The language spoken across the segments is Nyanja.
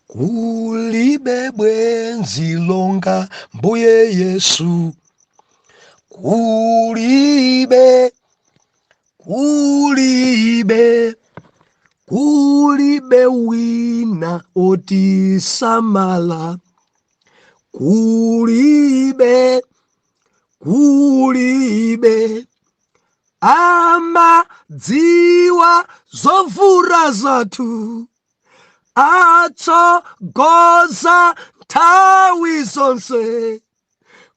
Kulibe bwenzi longa mbuye Yesu. Kulibe wina otisamala. Kulibe amadziwa zofura zathu. Atsogoza nthawi zonse.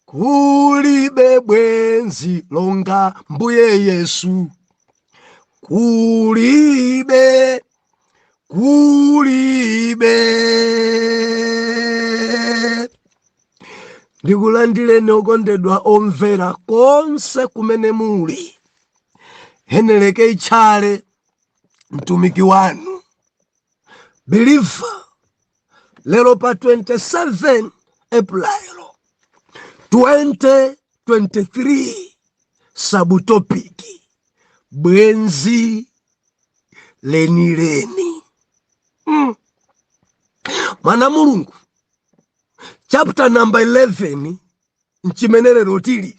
Kulibe bwenzi longa mbuye Yesu. Kulibe ndikulandireni okondedwa omvera konse kumene muli. Heneleke Tchale, mtumiki wanu believer, lero pa 27 April 2023, sabutopiki bwenzi lenileni. Mwana Mulungu, chapter number 11 mchimenerero tili.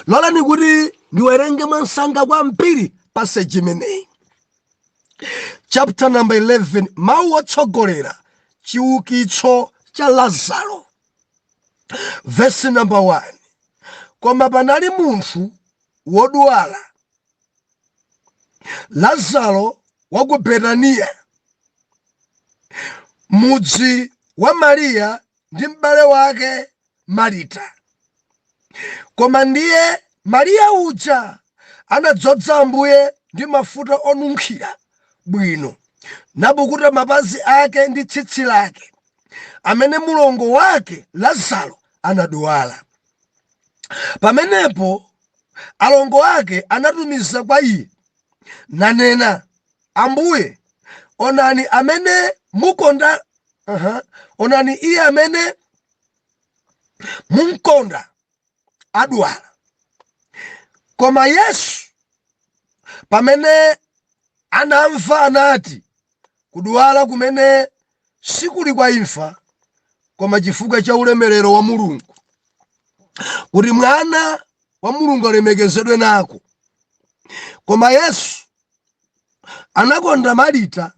Lola ni kuti ndiwerenge mwansanga kwa mpiri passage imeneyi. Chapter number 11, mawu otsogolera chiukitso cha Lazaro. Verse number 1. Koma panali munthu wodwala, Lazaro wa ku Betaniya, mudzi wa Mariya ndi m'bale wake Marita. Koma ndiye Mariya uja anadzoza Ambuye ndi mafuta onunkhira bwino, napukuta mapazi ake ndi tsitsi lake, amene mlongo wake Lazaro anadwala. Pamenepo alongo ake anatumiza kwa iye, nanena, Ambuye, onani amene mukonda, onani iye amene munkonda adwala. Koma Yesu pamene anamva anati, kudwala kumene sikuli kwa imfa, koma chifukwa cha ulemerero wa Mulungu, kuti mwana wa Mulungu alemekezedwe nako. Koma Yesu anakonda Marita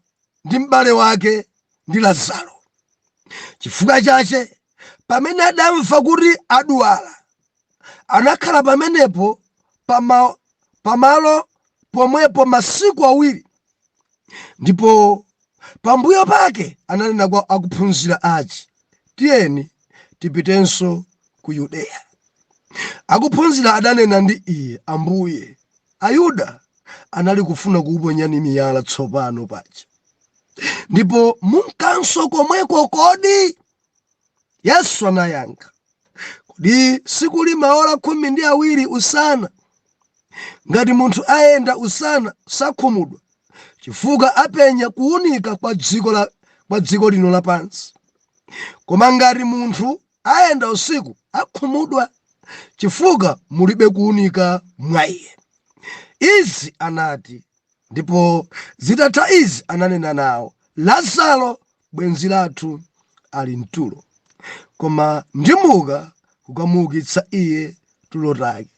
ndi m'bale wake ndi Lazaro. Chifukwa chache pamene adamva kuti adwala, anakhala pamenepo pamalo pomwepo masiku awiri. Ndipo pambuyo pake ananena kwa akuphunzira ace, tiyeni tipitenso ku Yudeya. Akuphunzira adanena ndi iye, Ambuye, Ayuda anali kufuna kuponyani miyala tsopano paja, ndipo munkanso komweko kodi? Yesu anayankha, kodi sikuli maola 12 usana? Ngati munthu ayenda usana sakhumudwa, chifukwa apenya kuwunika kwa dziko lino lapansi. Koma ngati munthu ayenda usiku akhumudwa, chifukwa mulibe kuwunika mwa iye. Izi anati, ndipo zitatha izi ananena nawo, Lazaro bwenzi lathu ali mtulo, koma ndimuka kukamuukitsa iye tulo take.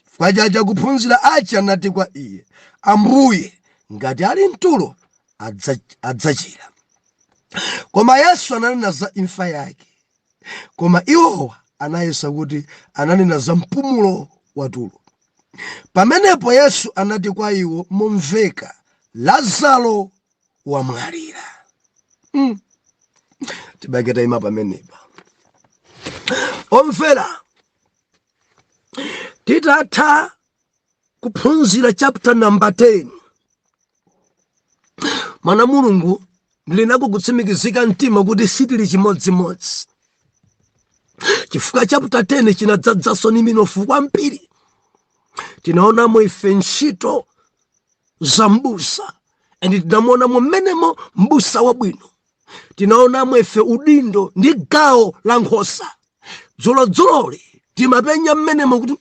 Chifukwa chache akuphunzira ace anati kwa iye, Ambuye, ngati ali mtulo adzachira. Koma Yesu ananena za imfa yake, koma iwowa anayesa kuti ananena za mpumulo watulo. Pamenepo Yesu anati kwa iwo momveka, Lazaro wamwalira. Tibaketa ima pamenepa. Omvera, titatha kuphunzira chapter number 10, mwana Mulungu ndilinako kutsimikizika mtima kuti sitili chimodzimodzi. Chifukwa chapter 10 chinadzadzanso ni minofu kwambiri. Tinaonamo ife ntchito za m'busa, and tinamuonamo mmenemo m'busa wabwino. Tinaonamo ife udindo ndi gawo la nkhosa. Dzuloli timapenya mmenemo kuti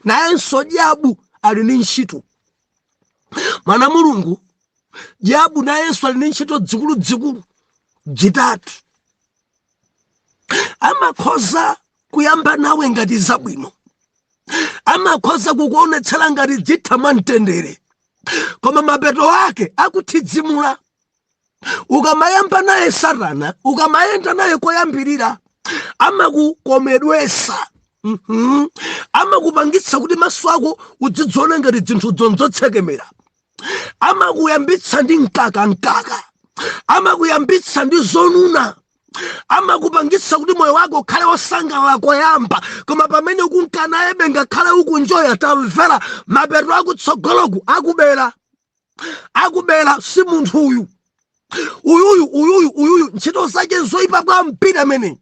nayenso Jabu ali ndi ntchito. Mwana Mulungu, Jabu nayenso ali ndi ntchito dzikulu. jitatu amakhoza kuyamba nawe ngati zabwino, amakhoza kukuonetsera ngati dzitha mtendere, koma mapeto ake akuthidzimula. Ukamayamba naye Satana, ukamayenda naye koyambirira, amakukomedwesa, amakupangitsa kuti maso ako udzidzione ngati zinthu zonzotsekemera, amakuyambitsa ndi mkaka, amakuyambitsa ndi zonuna, amakupangitsa kuti moyo wako ukhale wosangalala koyamba, koma pamene ukunkana ebe ngakhale ukunjoya tamvera mapeto akutsogoloku akubera si munthu uyuyu ntchito zake zoyipa kwambiri amene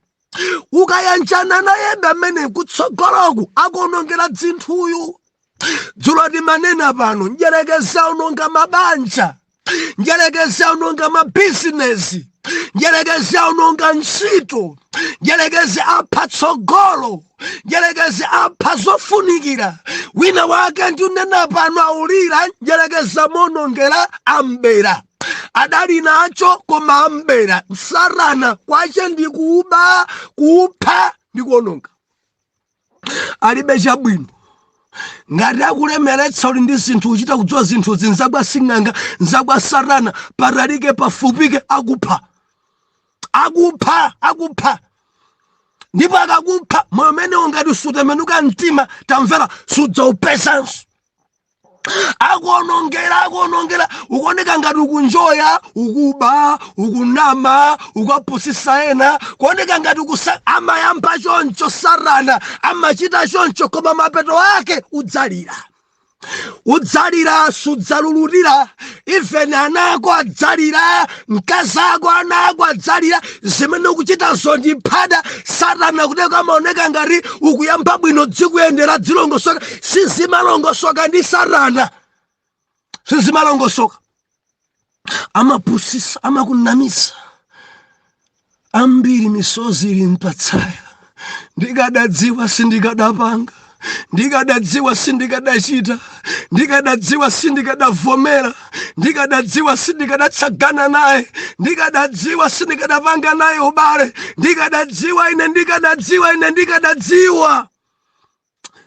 ukayanjana naye ebe amene kutsogoloku akuonongera dzinthuyu. Dzulo timanena pano, njerekeze unonga mabanja, njerekeze unonga mabizinesi, njerekeze unonga ntchito, njerekeze apha tsogolo, njerekeze apha zofunikira. Wina wake ndiunena pano aulira, njerekeze monongera ambera. Adali nacho koma ambera. Satana kwache ndi kuba, kupha ndi kuononga. Alibe chabwino. Ngati akulemeretsa uli ndi zinthu uchita kudziwa zinthu zinzabwa sing'anga, nzabwa Satana, patalike pafupike akupha. Ndipo akakupha moyo umene ungati usutemenuka mtima tamvera sudzaupesanso. Akuonongera ukuoneka ngati ukunjoya, ukuba, ukunama, ukapusisa ena, kuoneka ngati amayamba choncho Satana, amachita choncho, koma mapeto ake udzalira sudzalulutira. Even anako adzalira, mkazi ako anako adzalira, zimene ukuchita zondiphada. Satana kuteka amaoneka ngati ukuyamba bwino dzikuyendera dzilongosoka, sizimalongosoka ndi Satana, sizimalongosoka. Amapusisa, amakunamisa, ambiri misozi ili mpatsaya. Ndikadadziwa sindikadapanga, ndikadadziwa sindikadachita, ndikadadziwa sindikadavomera, ndikadadziwa sindikadatsagana naye, ndikadadziwa sindikadapanga naye ubale, ndikadadziwa.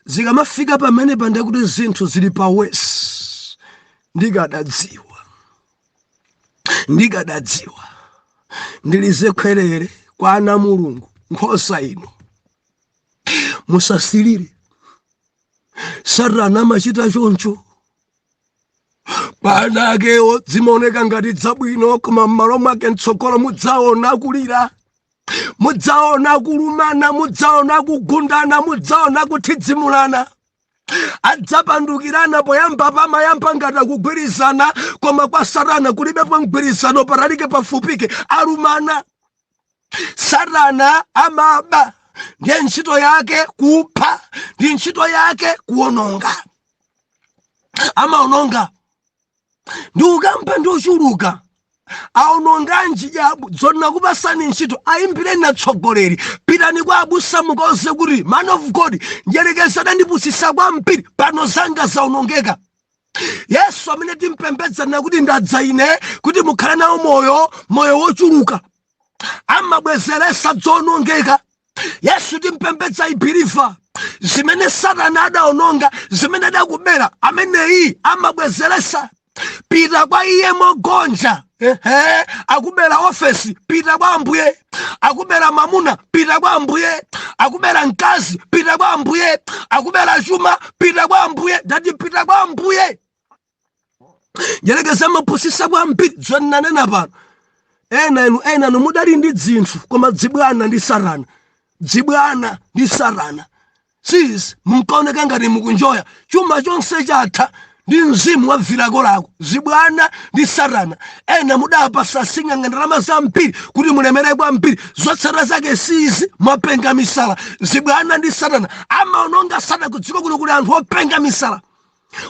Zikamafika pamene pande kuti zinthu zili pa wesi, ndikadadziwa ndilize khwerere kwa ana Mulungu, nkhosa ino musasilire. Satana amachita choncho, pana akewo zimaoneka ngati zabwino, koma m'malo mwake mtsogolo mudzaona kulira, mudzaona kulumana, mudzaona kugundana, mudzaona kuthidzimulana. Adzapandukirana poyamba pamayamba ngati akugwirizana, koma kwa Satana kulibepo mgwirizano, patalike pafupike alumana. Satana amaba, ndiye ntchito yake kupha, ndi ntchito yake kuononga. Amaononga ndi ukamba ndi uchuluka, aononga njijabu zonna kupasani ntchito, ayimbireni atsogoleri, pitani kwa abusa mukonse kuti man of God njerekeza ndipusisa kwambiri pano zanga zaonongeka. Yesu amene timpembedza nakuti ndadza ine kuti mukhale nawo moyo wochuluka, amabwezeresa zonongeka. Yesu timpembedza ibiriva, zimene Satana adaononga, zimene adakubera, ameneyi amabwezeresa. Pita kwa iye mogonja, akubera ofesi, pita kwa Ambuye. Akubera mamuna, pita kwa Ambuye. Akubera mkazi, pita kwa Ambuye. Akubera chuma, pita kwa Ambuye. Dadi pita kwa Ambuye. Njerekeza mapusisa kwa mpiti zonanena pano. Ena mudali ndi zinthu, koma dzibwana ndi Satana. Dzibwana ndi Satana. Sisi mkaoneka ngati mukunjoya, chuma chonse chatha ndi mzimu wa vilako lako. Zibwana ndi Satana. Ena mudapasa sing'anga ndalama zambiri kuti mulemere kwambiri, zotsala zake sizi mwapenga misala. Zibwana ndi Satana. Amaononga Satana kudziko kuno kuli anthu openga misala,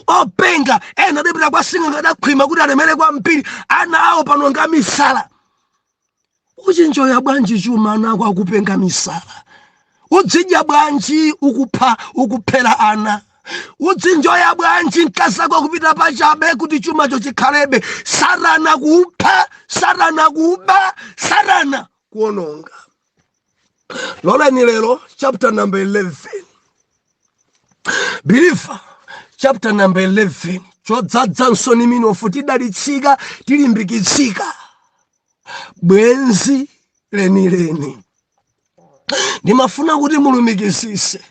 openga. Ena adapita kwa sing'anga adakhwima kuti alemere kwambiri, ana awo panonga misala. Uchinjoya bwanji chuma anako akupenga misala? Udzidya bwanji ukuphera ana? udzinjoya bwanji nkasako kupita pachabe kuti chumacho chikhalebe. Satana kupha, Satana kuba, Satana kuononga. Lolani lero chapter number 11. Believer, chapter number 11. Chodzadza nsoni minofu tidalitsika tilimbikitsika. Bwenzi lenileni. Ndimafuna kuti mulumikizise.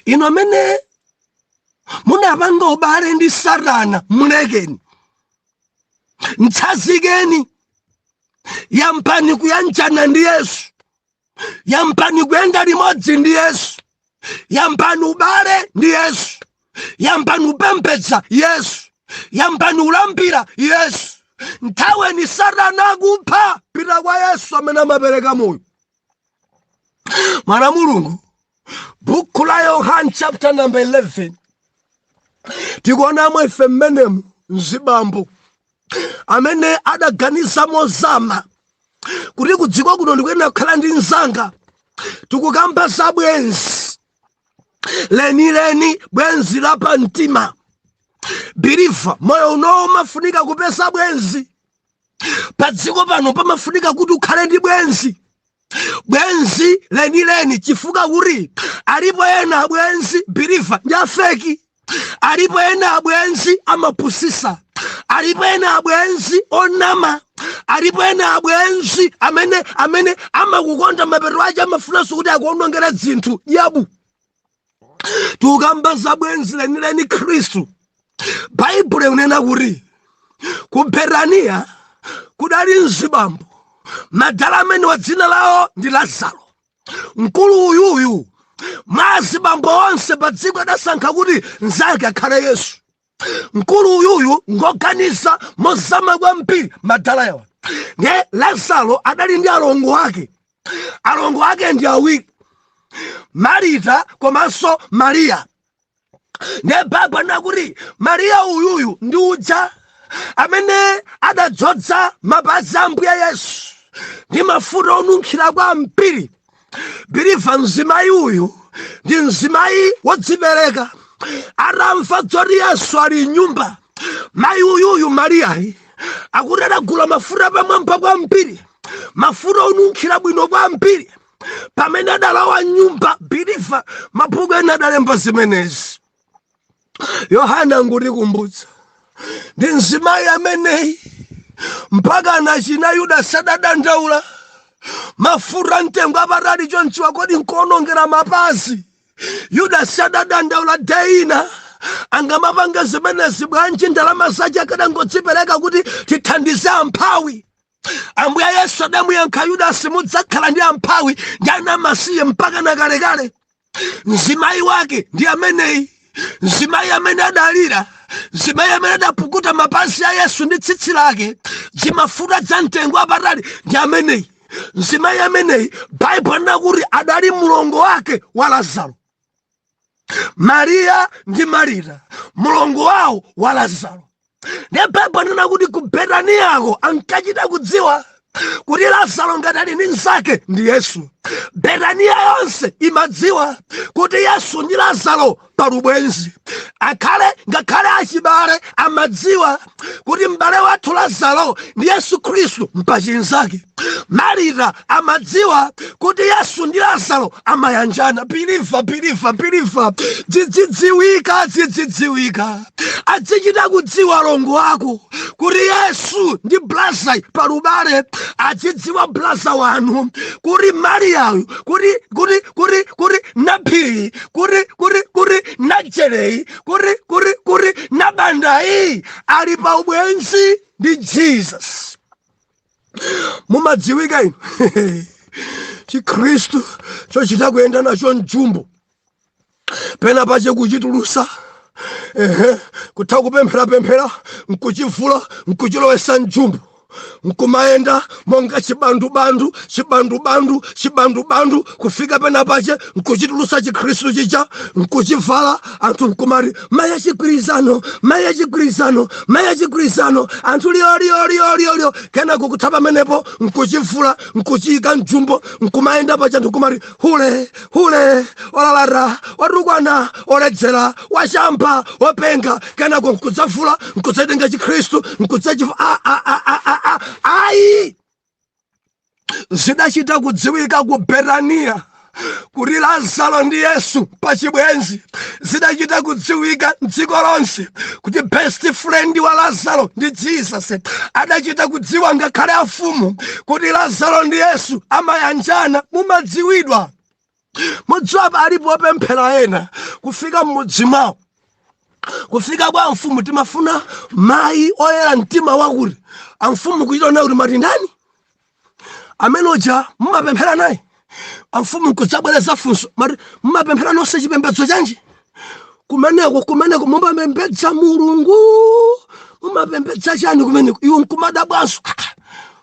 Ino amene munapanga ubale ndi Satana mulekeni. Mtsazikeni. Yampani kuyanjana ndi Yesu. Yampani kuyenda limodzi ndi Yesu. Yampani ubale ndi Yesu. Yampani upembedza Yesu. Yampani ulambira Yesu. Nthawe ni Satana kupha, pita kwa Yesu amene amapereka moyo. Mwana Mulungu, buku la Yohane chapter number 11. Tikuonamo ife mmenemu mzibambo amene adaganiza mozama kuti kudziko kuno ndikuyenda kukhala ndi nzanga. Tikukamba za bwenzi lenileni, bwenzi la pamtima. Believer, moyo uno umafunika kupeza bwenzi. Pa dziko pano pamafunika kuti ukhale ndi bwenzi. Bwenzi lenileni chifukwa kuti alipo ena abwenzi believer ndi afeki. Alipo ena abwenzi amapusisa. Alipo ena abwenzi onama. Alipo ena abwenzi amene amakukonda mapeto aje amafunanso kuti akuonongera zinthu yabu. Tukamba za bwenzi lenileni Khristu. Bible unena kuti ku Betania kudali mzibambo madala amene wa dzina lawo ndi Lazaro. Mkulu uyuyu mwa azibambo onse pa dziko adasankha kuti nzake akhale Yesu. Mkulu uyuyu ngoganiza mozama kwambiri madala yawo. Nge Lazaro adali ndi alongo ake. Alongo ake ndi awiri, Marita komanso Maria. Ne baba nakuti Maria uyuyu ndi uja amene adadzodza mapazi a Mbuye Yesu ndi mafuta onunkhira kwambiri. Believer, mzimayi uyu ndi mzimayi wodzipereka. Atamva zoti Yesu ali m'nyumba, mayi uyuyu Mariyayi akuti adagula mafuta pamwamba kwambiri, mafuta onunkhira bwino kwambiri. Pamene adalawa m'nyumba, believer, mabuku ena adalemba zimenezi. Yohana ngutikumbutsa ndi mzimayi ameneyi mpaka anachina Yuda sadadandaula mafuta mtengo apatali chonchiwa kodi nkuonongera mapazi. Yuda sadadandaula deina angamapanga zimenezi bwanji ndalama zace akadangodzipereka kuti tithandize amphawi. Ambuye Yesu adamuyankha Yuda simudzakhala ndi amphawi ndi anamasiye mpaka nakalekale. Mzimayi wake ndi ameneyi. Mzimayi amene adalira, mzimayi amene adapukuta mapazi a Yesu ndi tsitsi lake, zimafuta za mtengo apatali ndi ameneyi. Mzimayi ameneyi Bible nakuti adali mlongo wake wa Lazaro. Maria ndi Marita mlongo wawo wa Lazaro. Ne Bible nakuti ku Betaniyako ankachita kudziwa kuti Lazaro ngati ali ndi nzake ndi Yesu. Betaniya yonse imadziwa kuti Yesu ndi Lazaro palubwenzi. Ngakhale achibale amadziwa kuti m'bale wathu Lazaro ndi Yesu Khristu mpachinzake. Marita amadziwa kuti Yesu ndi Lazaro amayanjana. Believer, dzidzidziwika. Adzichita kudziwa alongo wako kuti Yesu ndi blaza palubale. Adzidziwa blaza wanu kuti Mariyayo kuti naphiri kuti najerei kuti nabandayi ali pa ubwenzi ndi Jesus. Mumadziwika ino Chikhristu chochita kuyenda nacho mjumbo pena pache kuchitulusa kutha kupemphera nkuchivula nkuchilowesa mjumbo. nkumaenda monga chibandu kufika pena pache nkuchitulusa chikhristu chicha nkuchivala anthu nkumari maya chigwirizano anthu liyo kena kukuthapa menepo nkuchivula nkuchika njumbo nkumaenda pache anthu nkumari hule olalara watukwana oledzera wachampa wapenga kena nkudzavula nkudzatenga chikhristu nkudzachiva ayi zidachita kudziwika ku Betania kuti Lazaro ndi Yesu pachibwenzi. Zidachita kudziwika m'dziko lonse kuti best friend wa Lazaro ndi Jesus. Adachita kudziwa ngakhale afumu kuti Lazaro ndi Yesu amayanjana, mumadziwidwa. Mudziwa alipo opemphera ena kufika m'mudzi mwawo, kufika kwa mfumu timafuna mayi oyera mtima wakuti amfumu kuchitona kuti mati ndani amene uja mumapemphera naye. Amfumu nkudzabwereza funso mati mumapemphera nonse chipembedzo chanji? Kumeneko mumapembedza Mulungu, mumapembedza chani kumeneko? Iwo nkumadabwanso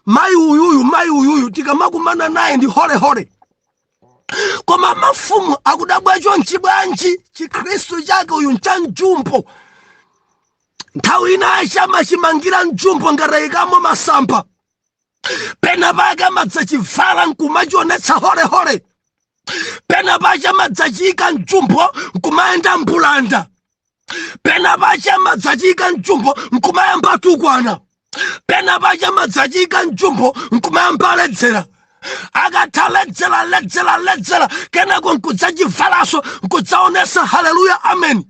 mayi uyuyu tikamakumana naye ndi hole. Koma mafumu akudabwa chonchi bwanji chikhristu chake uyu nchanjumbo. Nthawi inayi chamachimangira njumbo ngatayikamo masamba. Pena pake amadzachivala nkumachionetsa hole. Pena pache amadzachika njumbo nkumayenda mbulanda. Pena pache amadzachika njumbo nkumayamba tukwana. Pena pache amadzachika njumbo nkumayamba ledzera. Akatha kena nkudzachivalanso nkudzaonesa haleluya amen.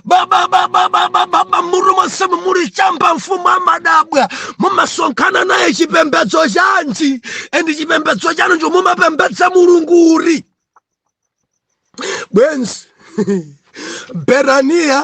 Baba murumonse muri chamba mfumu amadabwa mumasonkhana naye chipembedzo chanji endi chipembedzo chanu njo mumapembedza Mulungu uri bwenzi. Betania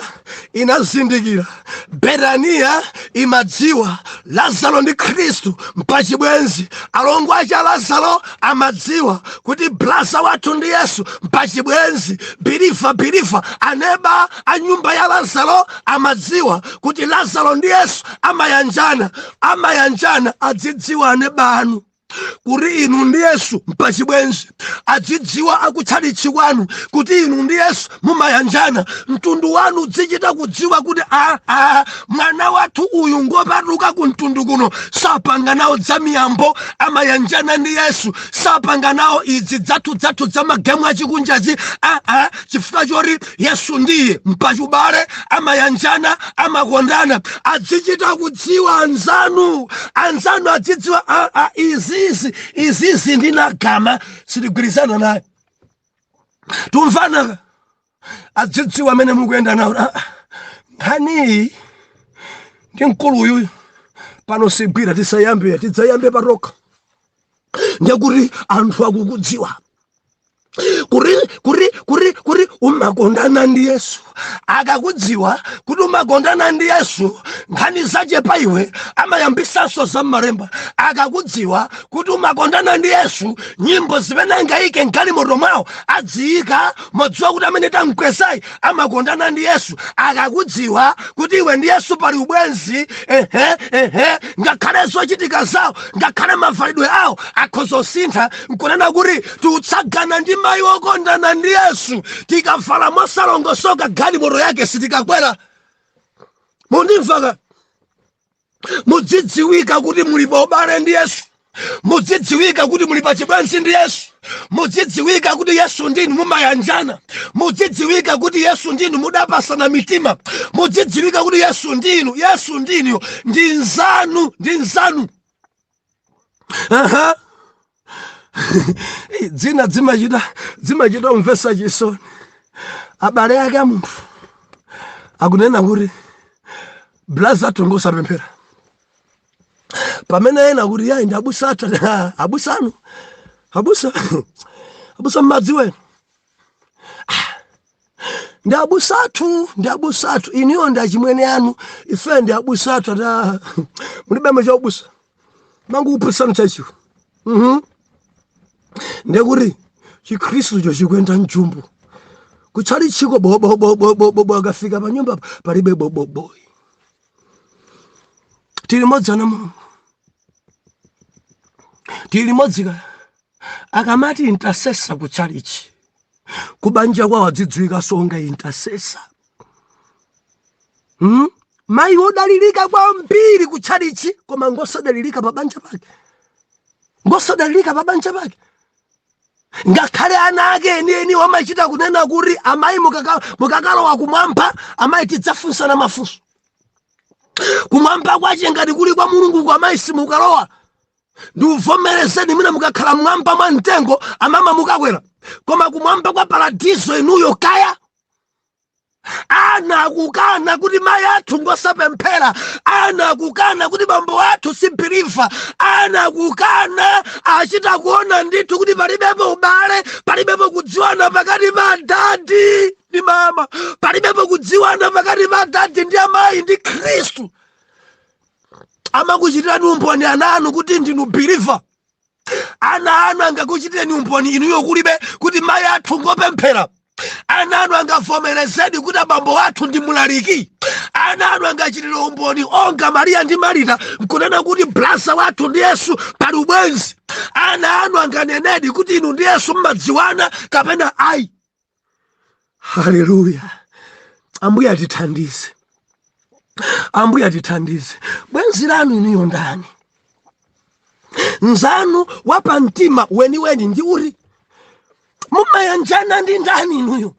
inazindikira, Betania imadziwa Lazaro ndi Khristu mpachibwenzi. Alongo acha Lazaro amadziwa kuti blaza wathu ndi Yesu mpachibwenzi. Bilifa aneba a nyumba ya Lazaro amadziwa kuti Lazaro ndi Yesu amayanjana adzidziwa aneba anu kuti inu ndi Yesu mpachibwenzi. Adzidziwa akutchalichi kwanu kuti inu ndi Yesu mumayanjana. Mtundu wanu udzichita kudziwa kuti mwana wathu uyu ngopatuka ku mtundu kuno sapanga nawo dzamiyambo, amayanjana ndi Yesu. Sapanga nawo idzi dzathu za magemu achikunjazi chifukwa choti Yesu ndiye mpachubale, amayanjana, amakondana. Adzichita kudziwa anzanu adzidziwa izizi ndinagama sitigwirizana naye tumvana. Adzidziwa amene mukuyenda nawo nkhani ndi mkulu uyu pano sigwira tidzayambe paroka. Ndikuti anthu akukudziwa kuri umakondana ndi Yesu. Akakudziwa kuti umakondana ndi Yesu nkhani zachepa iwe amayambisanso za malemba. Akakudziwa kuti umakondana ndi Yesu nyimbo zimene ngayike nkali moto mwawo adziyika modziwa kuti amene tamkwesayi amakondana ndi Yesu. Akakudziwa kuti iwe ndi Yesu pali ubwenzi ngakhale zochitika zawo ngakhale mavalidwe awo akhozosintha nkunena kuti tiutsagana ndi mayi wokondana ndi Yesu. Tikavala mosalongosoka galimoto yake sitikakwera. Mundimvaka? Mudzidziwika kuti muli pa ubale ndi Yesu. Mudzidziwika kuti muli pa chibwenzi ndi Yesu. Mudzidziwika kuti Yesu ndinu mumayanjana. Mudzidziwika kuti Yesu ndinu mudapasana mitima. Mudzidziwika kuti Yesu ndinu ndi nzanu. Dzina dzimachita umvesa chisoni. Abale yake a munthu akunena kuti blaza tongosa pemphera. Pamene ena kuti yayi ndi abusa athu abusa mmadzi wenu ndi abusa athu iniyo ndi achimwene anu ife ndi abusa athu mulibemo cha ubusa mangu upusanu chachiwo. Ndekuti chikhristu cho chikwenda njumbo kuchali chiko bobo akafika pa nyumba palibe boboboyi. Tili modzana Mulungu tili modzika akamati intercessor ku chalichi kubanja kwa wadzidziwika songa intercessor. Mai wodalilika kwambiri ku chalichi koma ngosadalilika pabanja pake, ngosadalilika pabanja pake. Ngakhale ana ake eni wamachita kunena kuti amayi mukakalowa kumwamba amayi tidzafunsana mafunso. Kumwamba kwache ngati kuli kwa Mulungu kwa amayi simukalowa. Ndiuvomerezeni mina mukakhala mwamba mwa mtengo amama mukakwera. Koma kumwamba kwa paradiso inuyo kaya ana kukana kuti mayi athu ngosapemphera, ana kukana kuti bambo athu sibhiliva, ana kukana achita kuona ndithu kuti palibepo ubale, palibepo kudziwana pakati pa dadi ndi mama, palibepo kudziwana pakati pa dadi ndi amayi ndi Khristu. Amakuchitirani umboni ana anu kuti ndinu bhiliva. Ana anu angakuchitireni umboni inuyo kulibe kuti mayi athu ngopemphera. Ana anu angavomerezeni kuti abambo athu ndi mulaliki. Ana anu angachitira umboni onga Maria ndi Marita nkunena kuti blasa wathu ndi Yesu pali ubwenzi. Ana anu anganenedi kuti inu ndi Yesu mmadziwana kapena ayi. Haleluya. Ambuye atithandize. Ambuye atithandize. Bwenzi lanu inuyo ndani? Nzanu wapamtima weni ndi uri? Mumayanjana ndi ndani inuyo?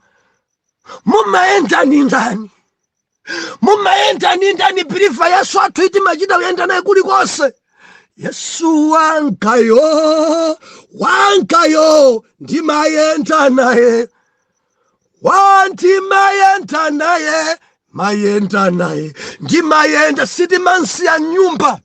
Mumaenda ndi ndani? Mumaenda ndi ndani bhiliva Yesu athu iti machita kuyenda naye kulikonse? Yesu wankayo ndimayenda naye. Ndimayenda naye, mayenda naye. Ndimayenda sitimansiya nyumba.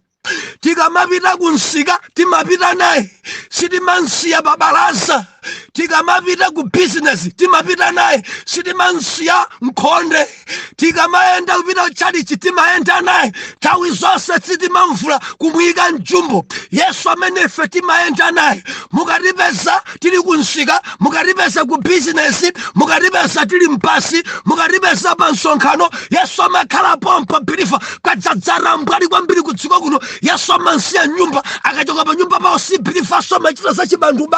Tikamapita kunsika timapita naye. Sitimansiya babalaza. Tikamapita ku business timapita naye. Sitimansiya mkhonde. Tikamaenda kupita ku chalichi timayenda naye. Nthawi zonse sitimamvula kumuyika mjumbo. Yesu amene ife timayenda naye. Mukatipeza tili kunsika, mukatipeza ku business, mukatipeza tili mpasi, mukatipeza pa msonkhano, Yesu amakhala pompa bhiliva kadzadzara mbali kwambiri kudziko kuno. Yesu amansiya nyumba, akachoka pa nyumba pawo si bhiliva so amachita za chibandu.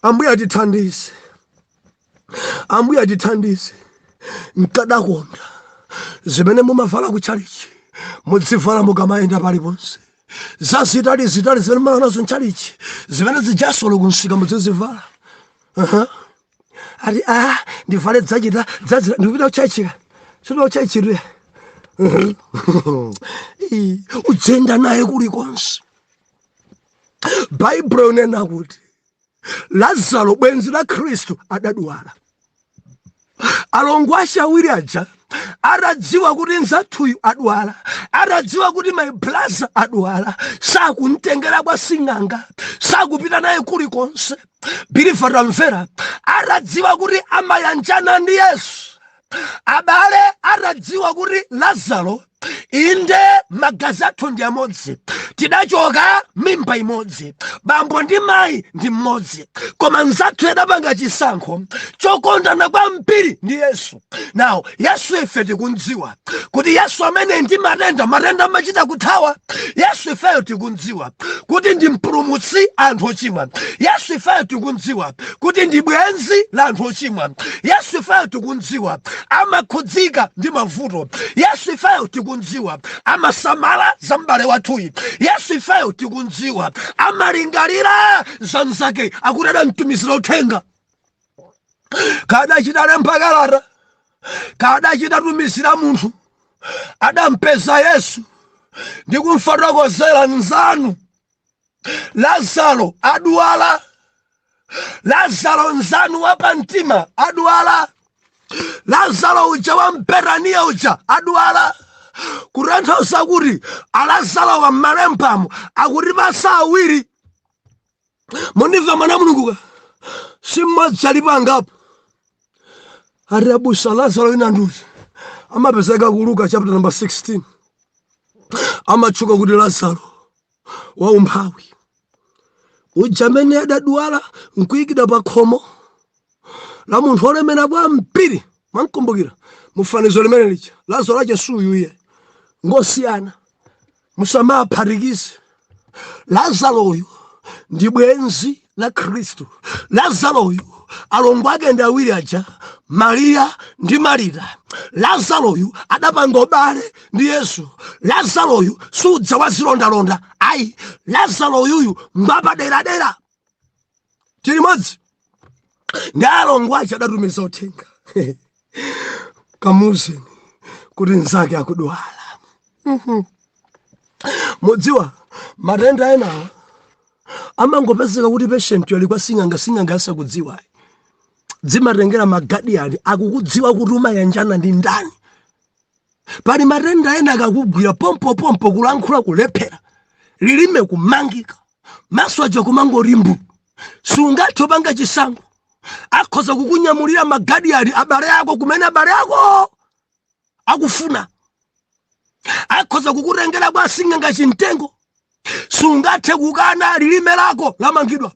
Ambuye atithandize. Ambuye atithandize. Nkadakonda zimene mumavala ku chalichi mudzivala mukamayenda paliponse. Zazitali zimene mumanazo mchalichi zimene zijasolo kunsika mudzizivala. Ati ndivale dzachita ndipita kuchalichika chino kuchalichire. Ujenda naye kulikonse. Bible inena kuti Lazaro bwenzi la Khristu adadwala. Alongo ashawiri aja aradziwa kuti nzathuyu adwala, aradziwa kuti my brother adwala, sakuntengera kwa sing'anga, sakupita naye kulikonse. Bhiliva tamvera, aradziwa kuti amayanjana ndi Yesu. Abale aradziwa kuti Lazaro inde magazi athu ndi amodzi, tidachoka mimba imodzi, bambo ndi mayi ndi mmodzi, koma nzathu adapanga chisankho chokondana kwambiri ndi Yesu. Now Yesu ife tikundziwa kuti Yesu amene ndi matenda amachita kuthawa. Yesu ifeyo tikundziwa kuti ndi mpulumutsi anthu ochimwa. Yesu ifeyo tikundziwa kuti ndi bwenzi la anthu ochimwa. Yesu ifeyo tikundziwa amakhudzika ndi mavuto. Yesu ifeyo tikundziwa amasamala za m'bale wathuyi. Yesu ifeyo tikundziwa amalingalira za mnzake. Akuti adamtumizira uthenga, kadachita lemba kalata, kadachita tumizira munthu, adampeza Yesu ndi kumfotokozera nzanu Lazaro adwala. Lazaro nzanu wapamtima adwala. Lazaro uja wa Mberaniya uja adwala. Kutanthauza kuti Lazaro wa m'malembamo akuti masa awiri. Munimva mwana Mulungu si mmodzi ali pangapo. Arabusa Lazaro inanduza amapezeka ku Luka chapter number 16. Amatchuka kuti Lazaro wa umphawi uja amene adadwala nkuyikidwa pa khomo la munthu olemera kwambiri. Mwankumbukira mufanizo limene lija Lazaro ache suyu iye ngosiyana, musamaphatikize. Lazaro uyu ndi bwenzi la Khristu. Lazaro uyu alongo ake ndi awiri aja, Maria ndi Marita. Lazaro uyu adapanga ubale ndi Yesu. Lazaro uyu sudza wazilondalonda, ayi. Lazaro uyu mbapaderadera. Tili modzi ndi alongo aja adatumiza uthenga kamuuzeni kuti nzake akudwala. Mudziwa matenda enawa amangopezeka kuti patient yoli kwa sing'anga asakudziwa. Dzimatengera magadiyani akukudziwa kuti umayanjana ndi ndani. Pali matenda ena akakugwira pompo kulankhula kulephera, lilime kumangika, maso aja kumangorimbu, sungathe panga chisango. Akhoza kukunyamulira magadiyani abale ako kumene abale ako akufuna. Akhoza kukutengera kwa sing'anga chimtengo, sungathe kukana lilime lako lamangidwa.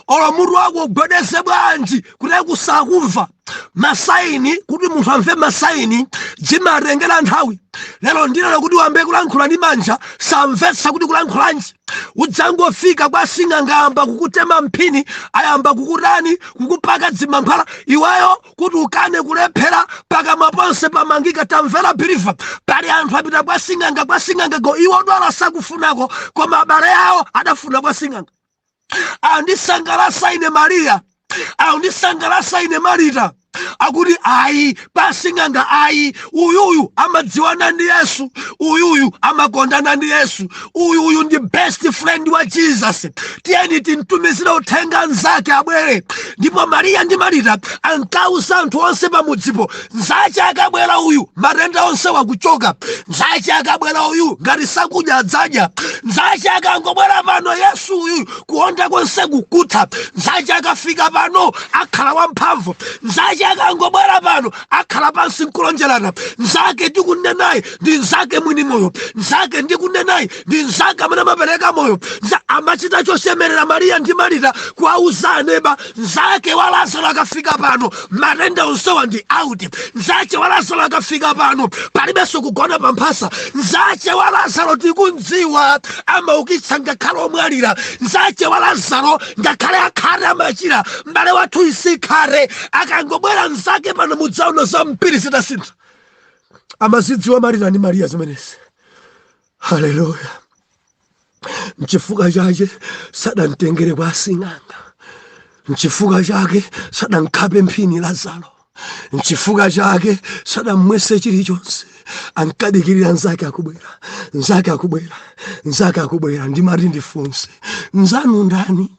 Olo mutu wako ugwedeze bwanji kuti kusakumva masaini, kuti munthu amve masaini zimatengera nthawi. Lero ndilero kuti wambe kulankhula ndi manja samvetsa kuti kulankhulanji. Udzangofika kwa sing'anga amba kukutema mphini, ayamba kukutani kukupaka dzimankhwala, iweyo kuti ukane kulephera pakamwa ponse pamangika. Tamvera believe, pali anthu apita kwa sing'anga go iwo dwala sakufunako, koma abale awo adafuna kwa sing'anga. Andisangalasa ine Maria, andisangalasa ine Marita, akuti ayi pasing'anga, ayi uyuyu amadziwana ndi Yesu, uyuyu amakondana ndi Yesu, uyuyu ndi best friend wa Jesus. Tiyeni timtumizire uthenga nzake abwere. Ndipo Maria ndi Marita ankauza anthu onse pamudzipo, nzake akabwera uyu matenda onse wakuchoka, nzake akabwera uyu ngati sakudya adzadya, nzake akangobwera pano Yesu uyu kuonda konse kukutha, nzake akafika pano akhala wamphamvu, nzake akangobwera pano akhala pansi nkulonjerana. Nzake ndikunenayi ndi nzake mwini moyo, nzake ndikunenayi ndi nzake amene amapereka moyo. Amachita chosemerera Maria ndi Marita kuwauza aneba, nzake wa Lazaro akafika pano matenda onsewa ndi out. Nzake wa Lazaro akafika pano palibenso kugona pamphasa. Nzake wa Lazaro tikudziwa amaukitsa ngakhale omwalira. Nzake wa Lazaro ngakhale akhale amachira, m'bale wathu isikhale. Akangobwera nzake pano mudzaona za mpiri zitasintha. Amazidziwa Marita ndi Maria zimenezi. Haleluya. Nchifukwa chake sadamtengere kwa sing'anga, nchifukwa chake sadamkhape mphini Lazaro, nchifukwa chake sadamwese chilichonse. Ankadikirira nzake akubwera, nzake akubwera, nzake akubwera. Ndimati ndifunse, nzanu ndani?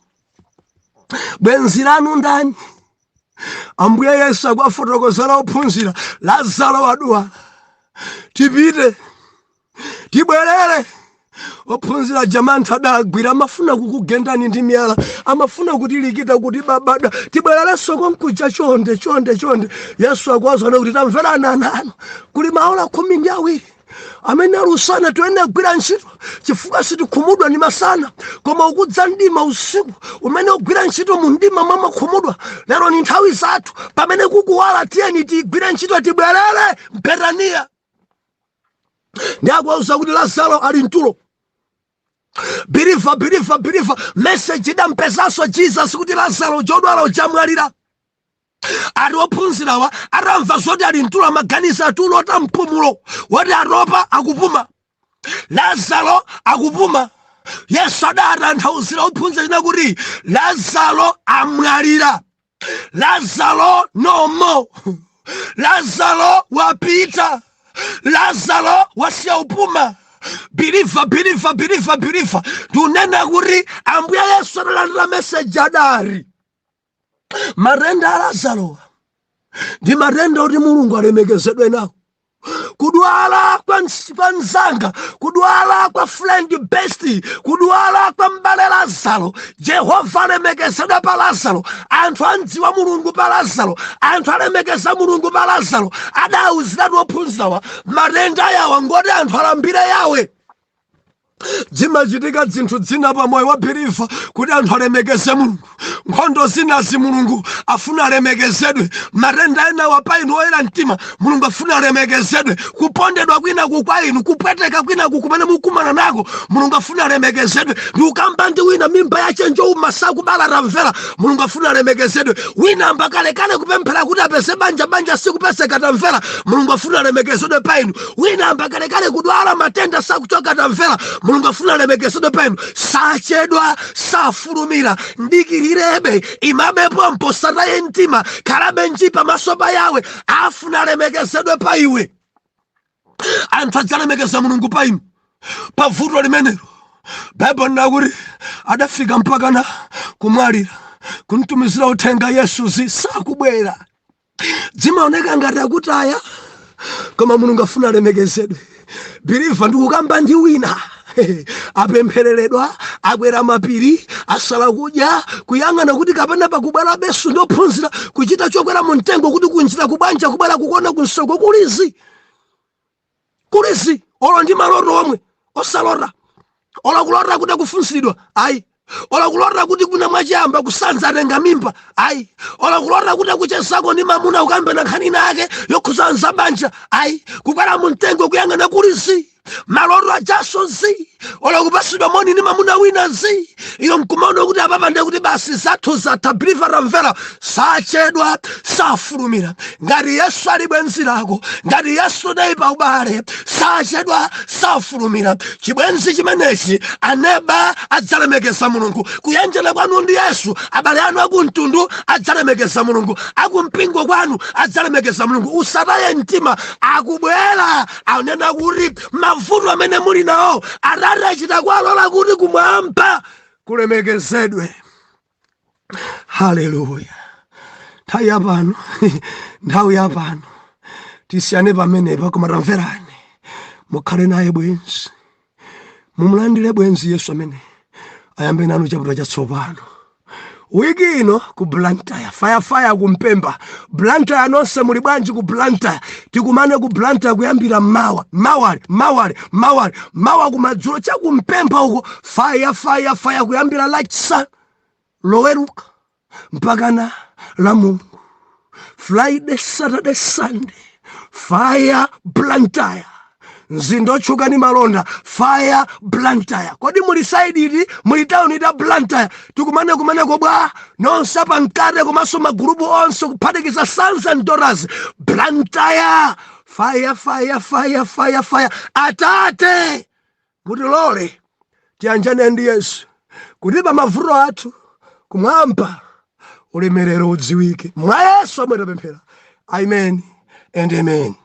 Bwenzi lanu ndani? Ambuye Yesu akwafotokozera ophunzira, Lazaro wadwala, tipite tibwerere. Ophunzira jamani tadagwira, amafuna kukugendani ndi miyala, amafuna kutilikita kuti babada tibwererenso konkuja chonde. Yesu akwazana kuti tamverana ananu kuli maola 12 amene alusana toyene gwira ntchito, chifukwa sitikhumudwa ndi masana, koma ukudza mdima usiku umene ugwira ntchito mu mdima mwa makhumudwa. Lero ni nthawi zathu pamene kukuwala, tiyeni tigwire ntchito tibwerere Betaniya. Ndi akwauza kuti Lazaro ali mtulo. Believe message idampezaso Jesus kuti Lazaro jodwala ujamwalira. Ari ophunzirawa aramva zoti ali mtulo, amaganiza tulo ta mpumulo woti aropa akupuma, Lazaro akupuma. Yesu adatanthauzira ophunzira kuti Lazaro amwalira, Lazaro no more, Lazaro wapita, Lazaro wasiya upuma. Believe. Tunena kuti Ambuye Yesu analandira message adari. Matenda a Lazaro ndi matenda oti Mulungu alemekezedwe nawo. Kudwala kwa nzanga, kudwala kwa friend bestie, kudwala kwa mbale Lazaro. Jehova alemekezedwa pa Lazaro. Anthu andziwa Mulungu pa Lazaro, anthu alemekeza Mulungu pa Lazaro. Adauziratu ophunzirawa matenda yawo ngoti anthu alambire yawe. Zimachitika zinthu zina pa moyo wa believer kuti anthu alemekeze Mulungu. Nkhondo zina zi Mulungu afuna alemekezedwe. Matenda ena wapa inu oyera mtima Mulungu afuna alemekezedwe. Kupondedwa kwina kwa inu, kupweteka kwina kumene mukumana nako Mulungu afuna alemekezedwe. Ndi ukamba ndi wina mimba yache njouma sakubala tamvera Mulungu afuna alemekezedwe. Wina ambakalekale kupemphera kuti apeze banja sikupeseka tamvera Mulungu afuna alemekezedwe pa inu. Wina ambakalekale kudwala matenda sakuchoka tamvera Mulungu afuna alemekezedwe pa inu. Sachedwa safulumira ndikirirebe imabepo mposataye mtima kalabe njipa masoba yawe afuna alemekezedwe pa iwe. Anthu adzalemekeza Mulungu pa inu pa vuto limenelo. Bible nakuti adafika mpaka na kumwalira kuntumizira uthenga Yesu sakubwera. Zimaoneka ngati akutaya koma Mulungu afuna alemekezedwe. Believer ndi kukamba ndi wina apemphereredwa akwera mapiri asala kudya kuyang'ana kuti kapena pakubwera besu ndophunzira kuchita chokwera mu mtengo kuti kunjira kubanja kubwera kukona kunsoko kulizi olo ndi maloto omwe osalota ola kulota kuti kufunsidwa ayi ola kulota kuti kuna mwachamba kusanza atenga mimba ayi ola kulota kuti kuchesako ndi mamuna ukambe na khanina ake yokhuzanza banja ayi kukwera mu mtengo kuyang'ana kulizi maloto ajaso ola kupasidwa moni ni mamuna wina iyo mkumaona kuti apapa ndi kuti basi zathu zatha believer tamvera sachedwa safulumira. Ngati Yesu ali bwenzi lako, ngati Yesu dai pa ubale, sachedwa safulumira. Chibwenzi chimenechi aneba adzalemekeza Mulungu. Kuyenjera kwanu ndi Yesu abale anu akumtundu adzalemekeza Mulungu, akumpingo kwanu adzalemekeza Mulungu. Usataye mtima akubwera anena kuti mavuto amene muli nawo achita kwalola kuti kumwamba kulemekezedwe. Haleluya. Nthawi yapano tisiyane pamenepa koma tamverani mukhale naye bwenzi, mumulandire bwenzi Yesu amene ayambe nanu chaputala chatsopano. Wiki ino ku Blantyre fire kumpemba Blantyre nonse muli bwanji ku Blantyre tikumane ku Blantyre kuyambira mawa kumadzulo chakumpemba uko fire kuyambira lachisanu loweruka mpaka na la Mulungu, Friday Saturday Sunday fire Blantyre. Mzinda otchuka ni malonda fire Blantyre. Kodi muli side iti muli town ita Blantyre tikumane ko bwa nonse pa mkate komanso magrupu onse kuphatikiza sons and daughters Blantyre fire. Atate mutilole tiyanjane ndi Yesu kuti pa mavuto athu kumwamba ulemerero udziwike mwa Yesu amene tapemphera. Amen and amen.